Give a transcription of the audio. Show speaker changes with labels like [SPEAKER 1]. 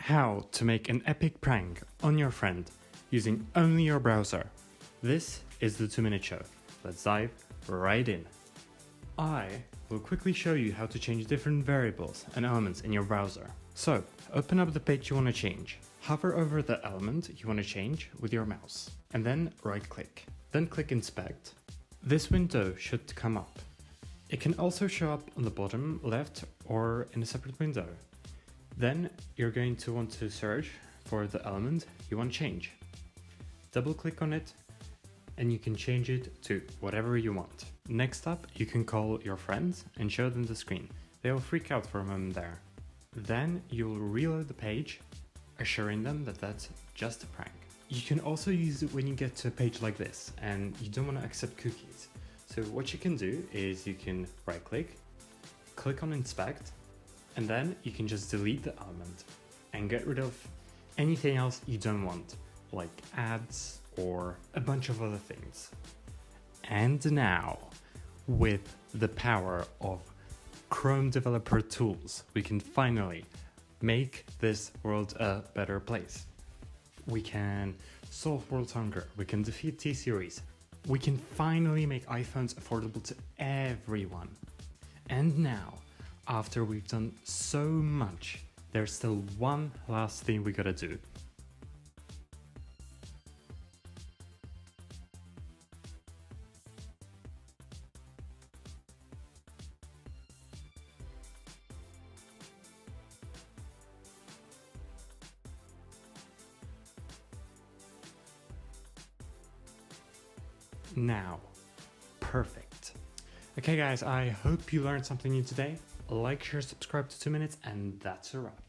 [SPEAKER 1] How to make an epic prank on your friend using only your browser. This is the 2-minute show. Let's dive right in. I will quickly show you how to change different variables and elements in your browser. So, open up the page you want to change. Hover over the element you want to change with your mouse, and then right-click. Then click Inspect. This window should come up. It can also show up on the bottom left or in a separate window. Then you're going to want to search for the element you want to change. Double-click on it, and you can change it to whatever you want. Next up, you can call your friends and show them the screen. They will freak out for a moment there. Then you'll reload the page, assuring them that that's just a prank. You can also use it when you get to a page like this and you don't want to accept cookies. So what you can do is you can right-click, click on Inspect, and then you can just delete the element and get rid of anything else you don't want, like ads or a bunch of other things. And now, with the power of Chrome developer tools, we can finally make this world a better place. We can solve world hunger, we can defeat T-Series, we can finally make iPhones affordable to everyone. And now, after we've done so much, there's still one last thing we gotta do. Now, perfect. Okay guys, I hope you learned something new today. Like, share, subscribe to 2 minutes, and that's a wrap.